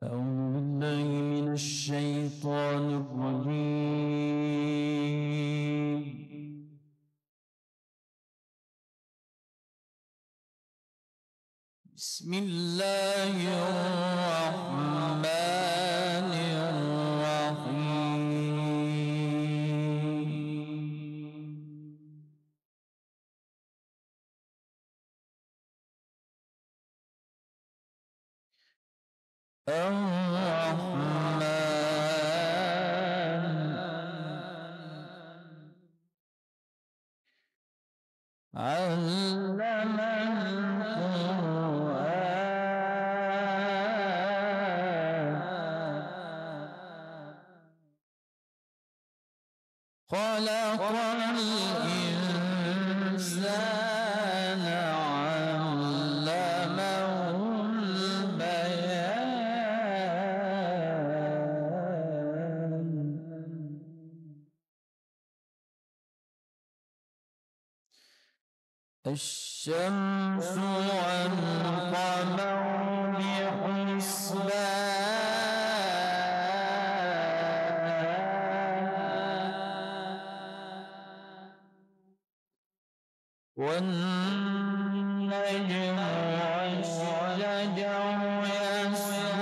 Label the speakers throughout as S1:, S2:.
S1: أعوذ بالله من الشيطان الرجيم. بسم الله الرحمن الرحيم. الرحمن علم القرآن خلق الإنسان علمه البيان. الشمس والقمر بحسبان والنجم والشجر يسجدان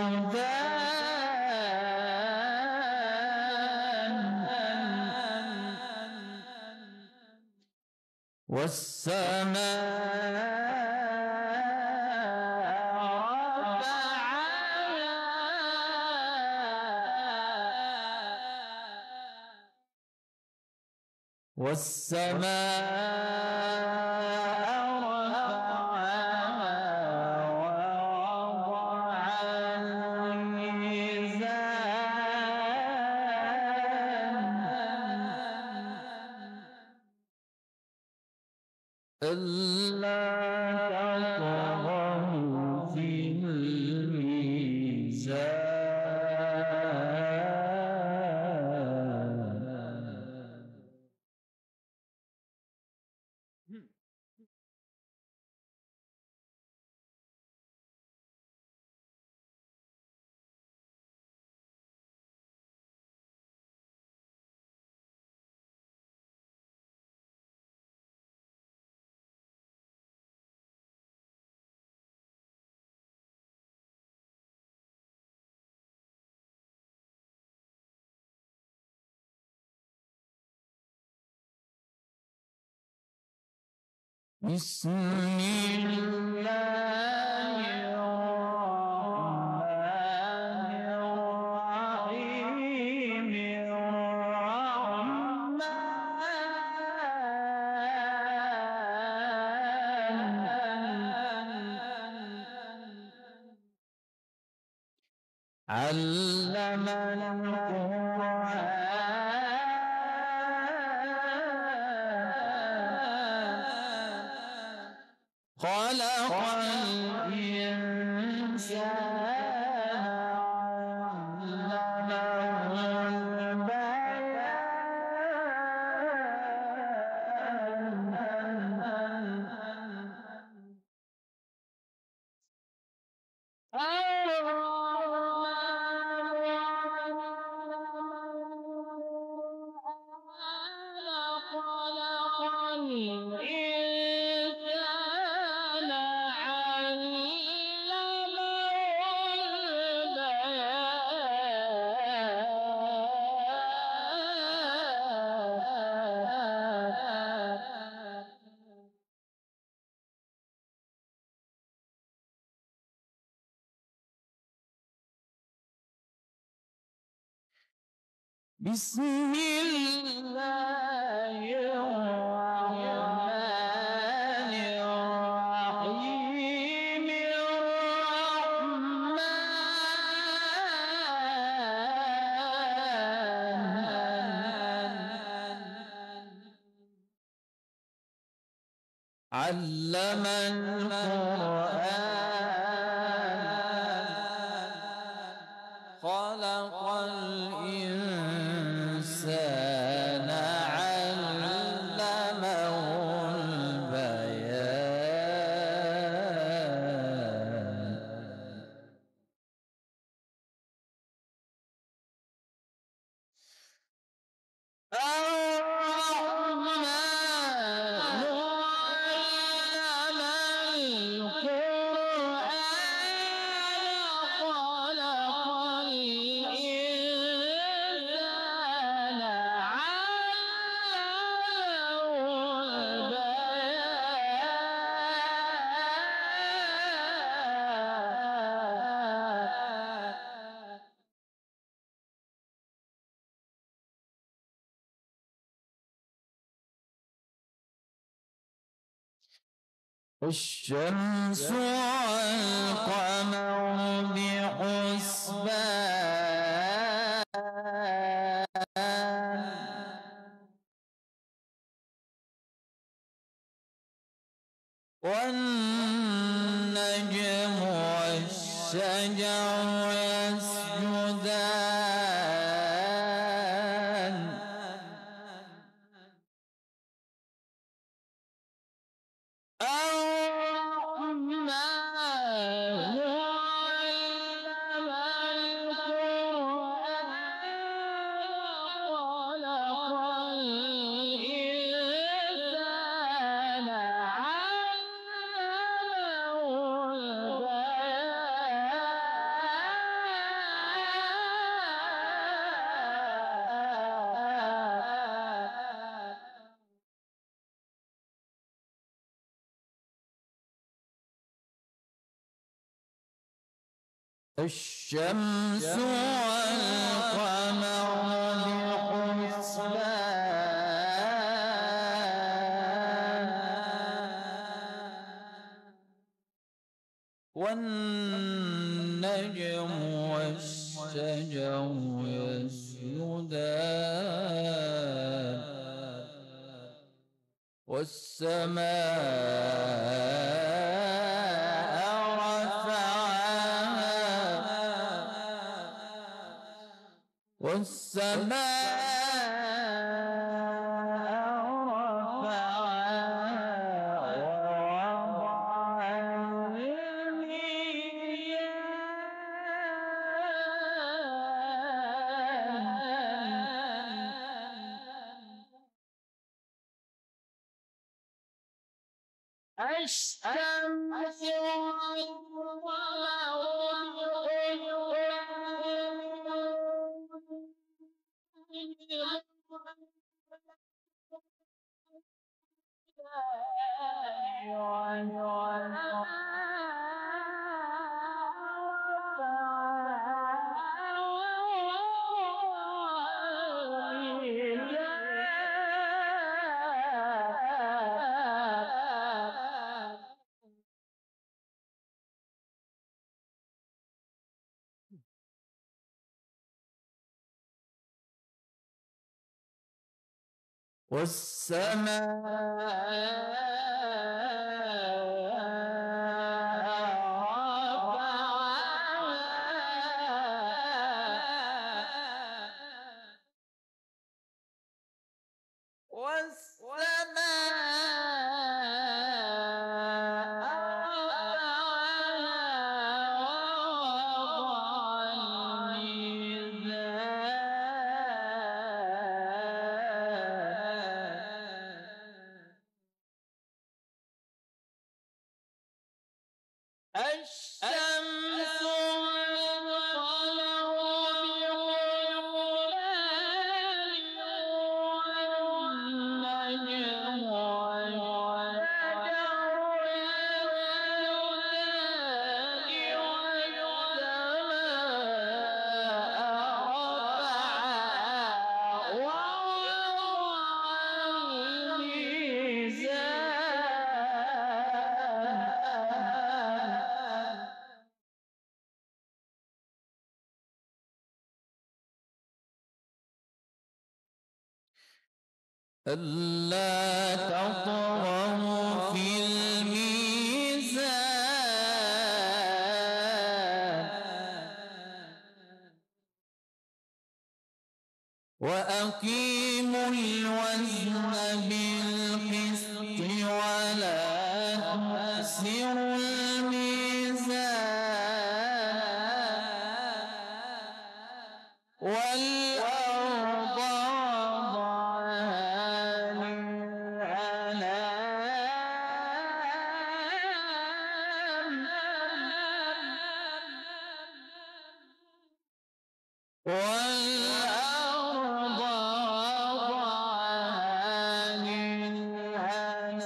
S1: والسماء رفعها ووضع الميزان ألا تطغوا في الميزان. بسم الله الرحمن الرحيم. علم القرآن خلق الإنسان علمه بسم الله الرحمن الرحيم. علم القرآن خلق الإنسان علمه البيان. الشمس والقمر بحسبان والنجم والشجر يسجدان الرحمن علم القرآن خلق الإنسان علمه البيان الشمس والقمر بحسبان والنجم والشجر يسجدان والسماء رفعها ووضع الميزان الشمس رفعها ووضع الميزان الشمس والقمر بحسبان والنجم والشجر يسجدان والسماء رفعها ووضع الميزان ألا تطغوا في الميزان وأقيموا الوزن بالقسط ولا تخسروا الميزان والأرض وضعها للأنام والأرض وضعها للأنام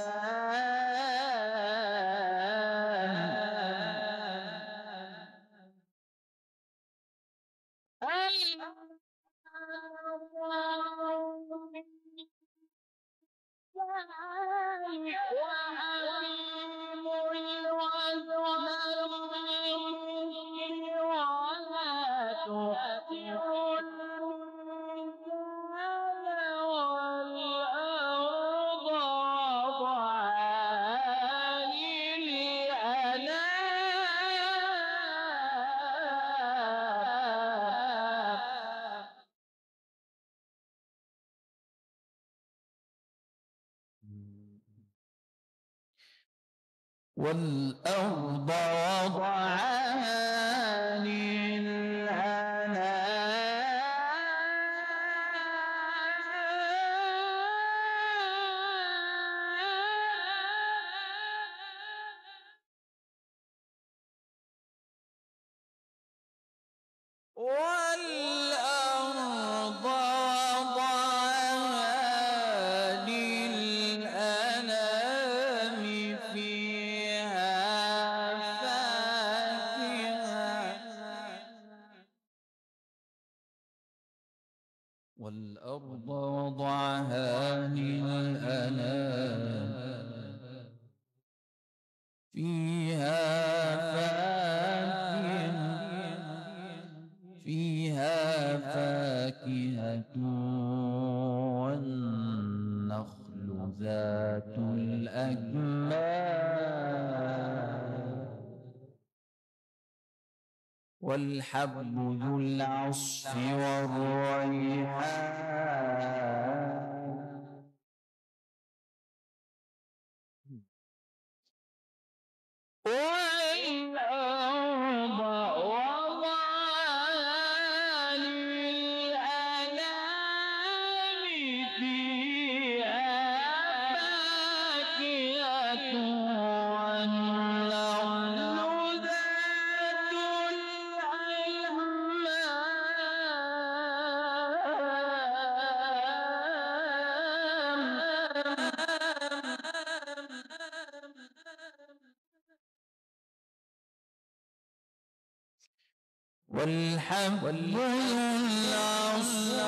S1: وأقيموا والأرض وضعها والأرض وضعها للأنام فيها فاكهة والأرض وضعها للأنام فيها فاكهة والنخل ذات الأكمام والحب ذو العصف والريحان والأرض وضعها للأنام فيها فاكهة والنخل ذات الأكمام والحب ذو العصف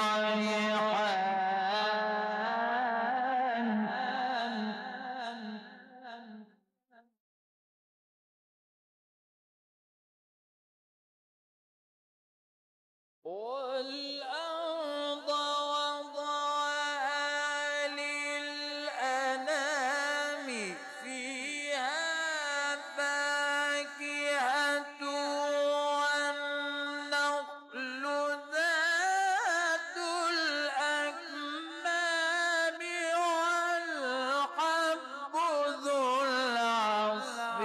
S1: والريحان والأرض وضعها للأنام فيها فاكهة والنخل ذات الأكمام والحب ذو العصف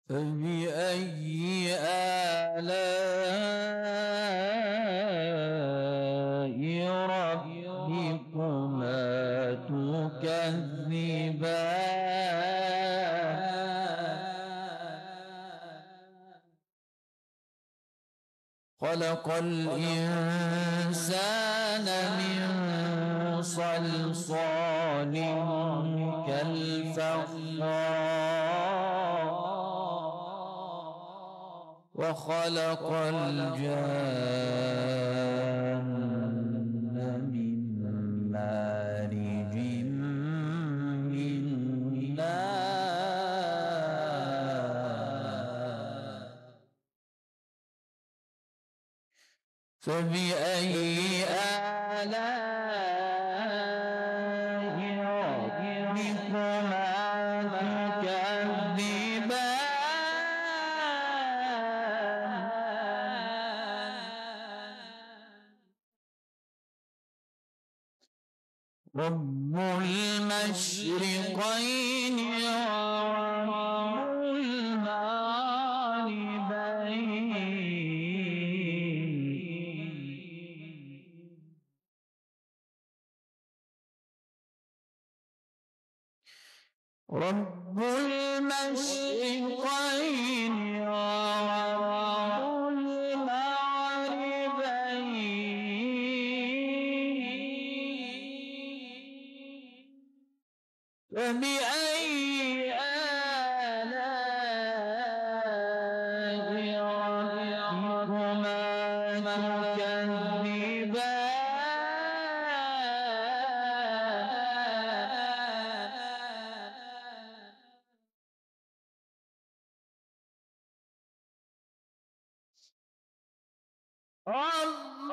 S1: فبأي آلاء ربكما تكذبان خلق الإنسان من صلصال كالفخار وخلق الجان من مارج من نار فبأي آلاء ربكما تكذبان رب المشرقين ورب المغربين رب المشرقين ورب المغربين فبأي آلاء ربكما تكذبان رب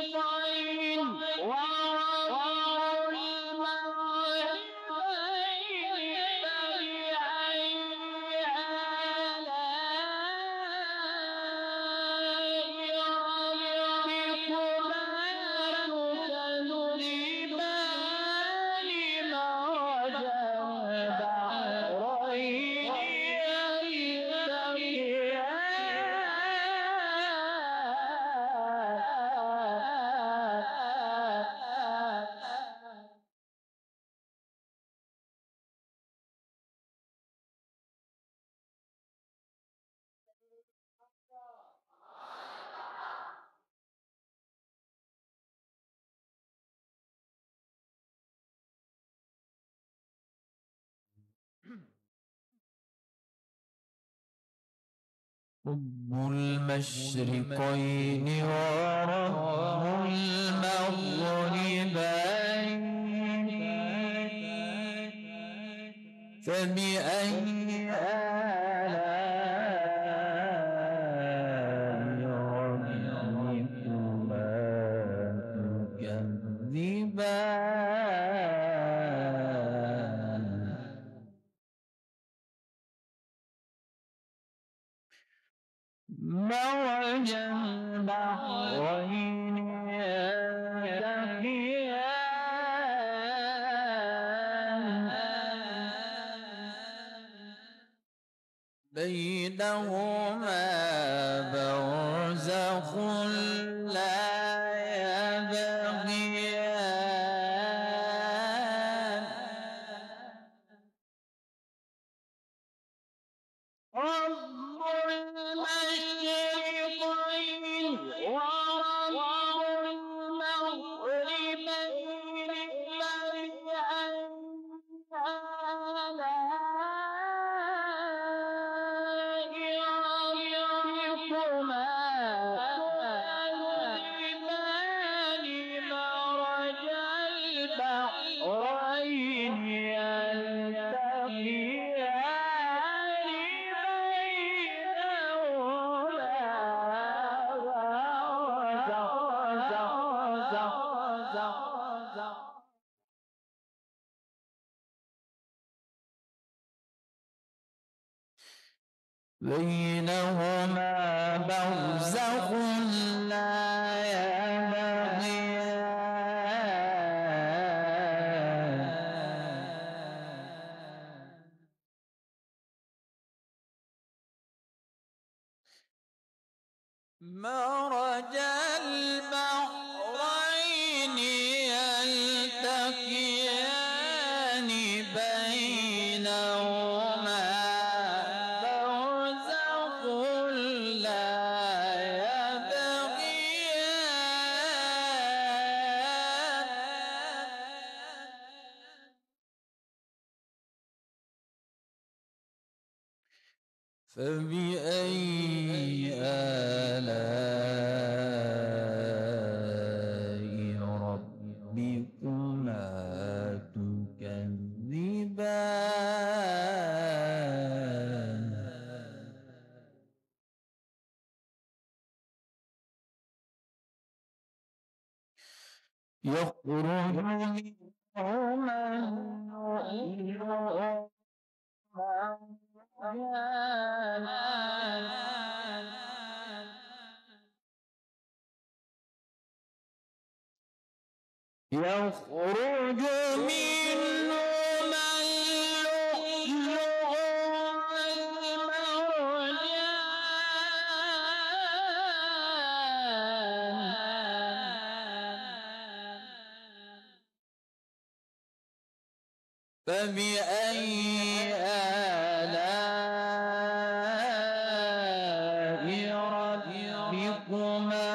S1: المشرقين ورب رب المشرقين ورب المغربين فبأي آلاء ربكما تكذبان مرج البحرين يلتقيان بينهما برزخ لا يبغيان رب المشرقين ورب المغربين فبأي آلاء ربكما تكذبان مرج البحرين يلتقيان بينهما برزخ لا يبغيان مرج البحرين يلتقيان بينهما برزخ لا يبغيان فبأي آلاء ربكما تكذبان يخرج منهما اللؤلؤ يخرج منهما اللؤلؤ والمرجان فبأي آلاء ربكما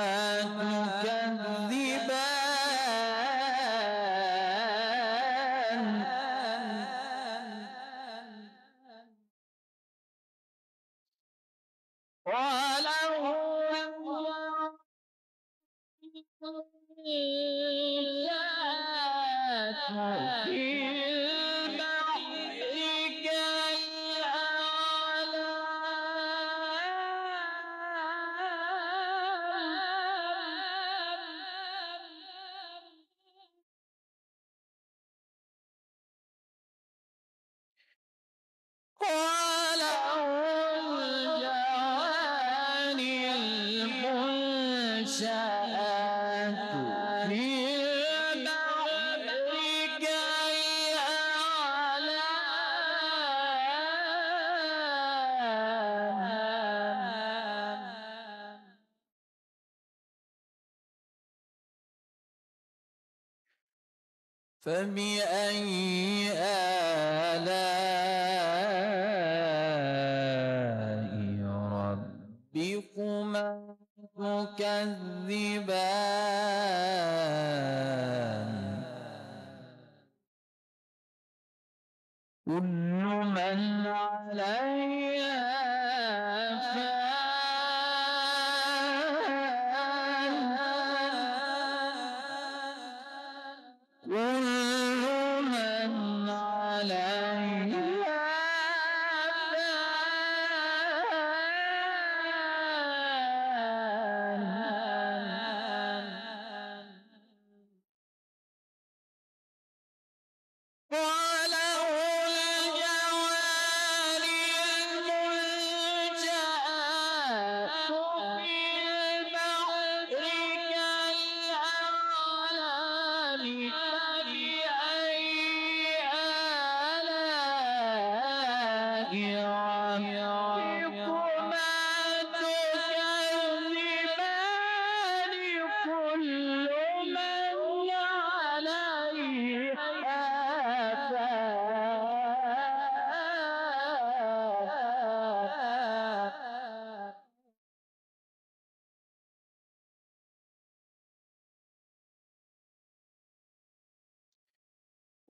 S1: تكذبان وله الشات في وله الجوار المنشآت في البحر كالأعلام فبأي آلاء ربكما تكذبان كل من عليها فان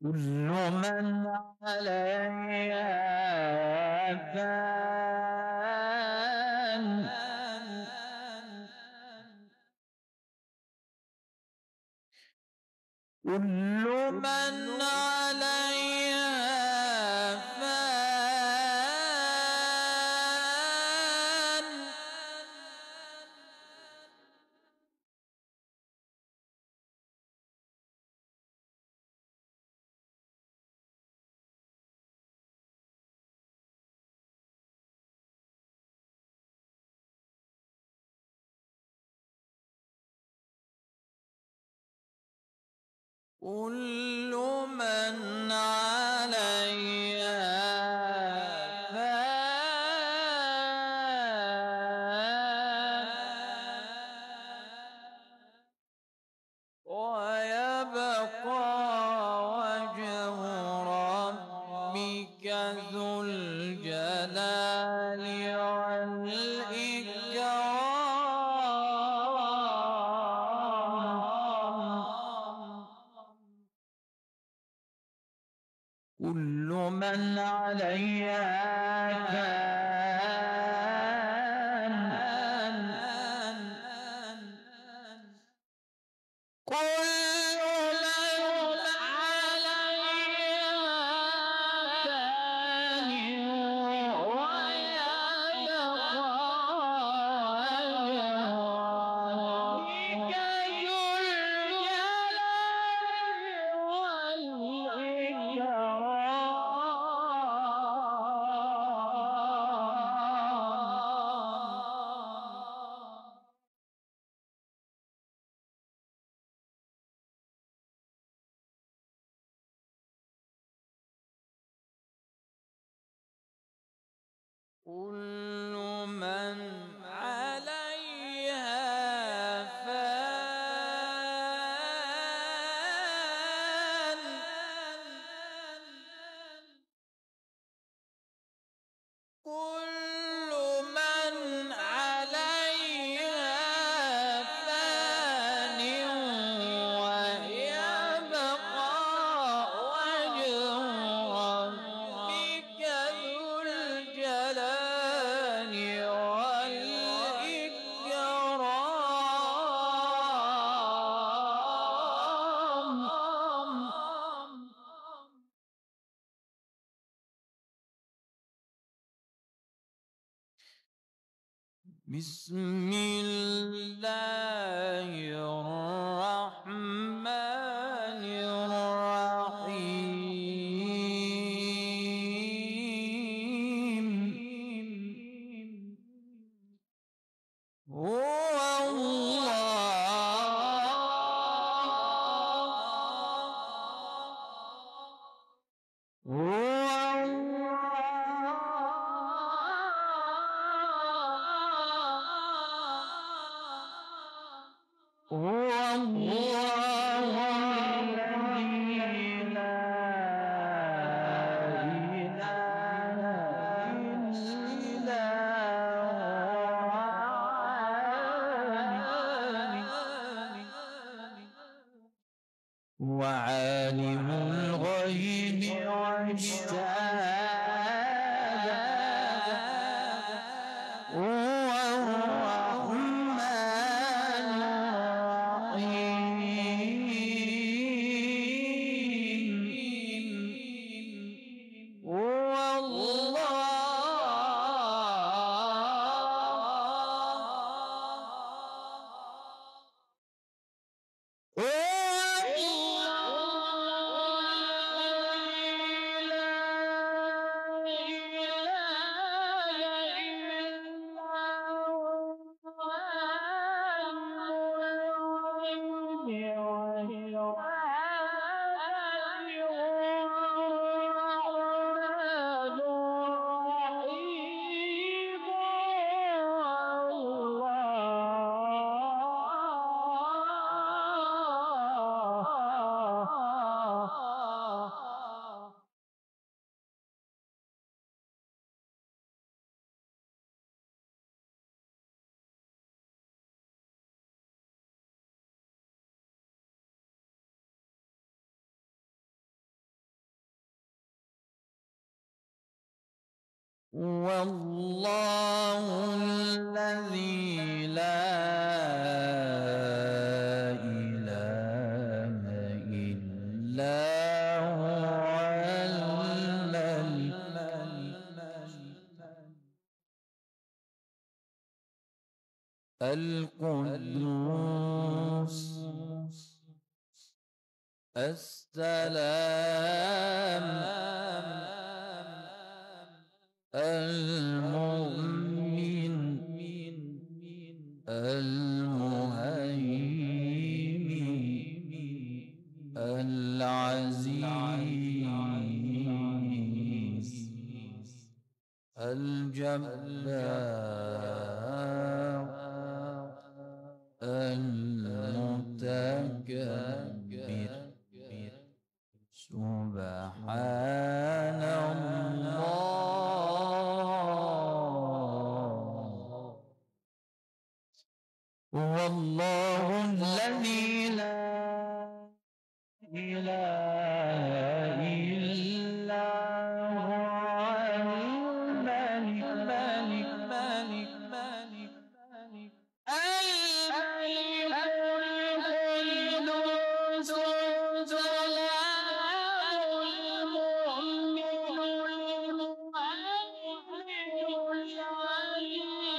S1: كل من عليها فان كل من عليها فان كل من عليها فان ويبقى وجه ربك ذو الجلال والإكرام كل من عليها فان كل من عليها فان ويبقى وجه ربك كل من عليها فان كل من عليها فان ويبقى وجه ربك ذو الجلال والإكرام بسم الله الرحمن الرحيم هو والله الذي لا إله إلا هو القدوس السلام المؤمن المهيمن العزيز الجبار المتكبر سبحان الله. والله الذي لا إله إلا هو الملك القدوس السلام المؤمن المهيمن العزيز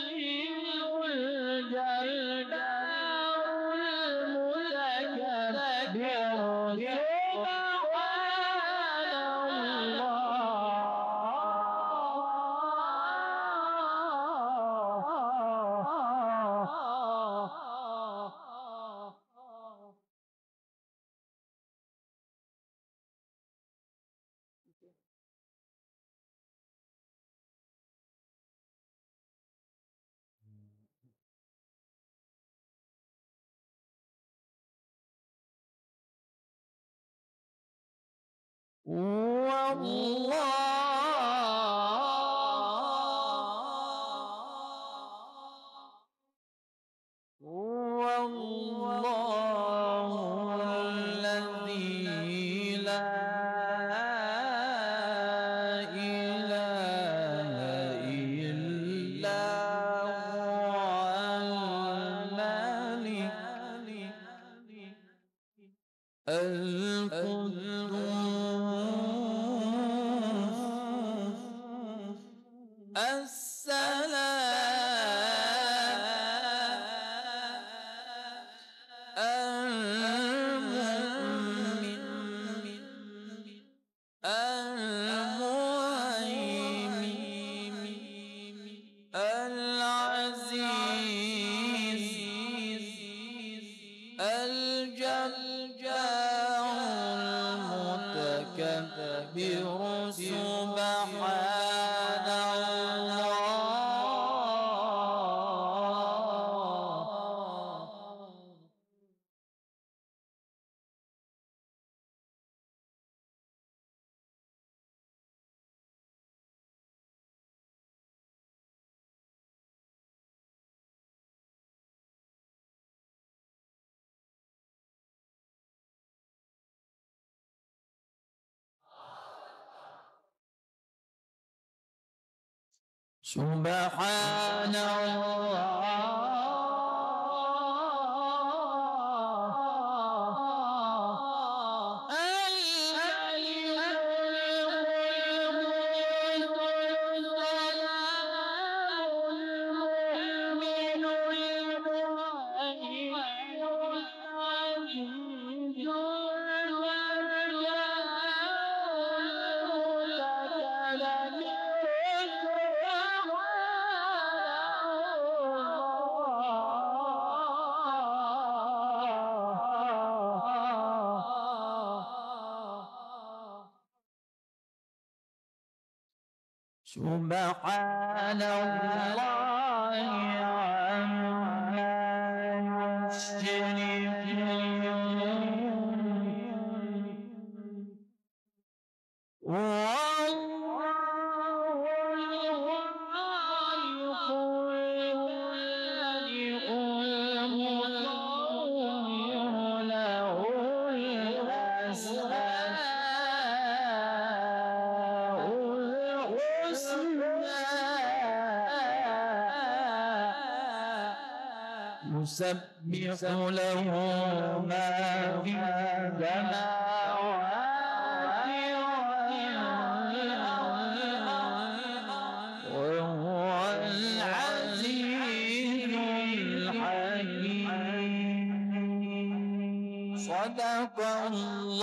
S1: الجبار المتكبر والله الذي لا إله إلا هو الملك القدوس السلام المؤمن المهيمن العزيز الجبار المتكبر سبحان الله. سبحان الله. سبحان الله عما يشركون. والله الخالق البارئ المصور له الأسماء الحسنى يسبح له ما في السماوات وهو العزيز الحكيم. صدق الله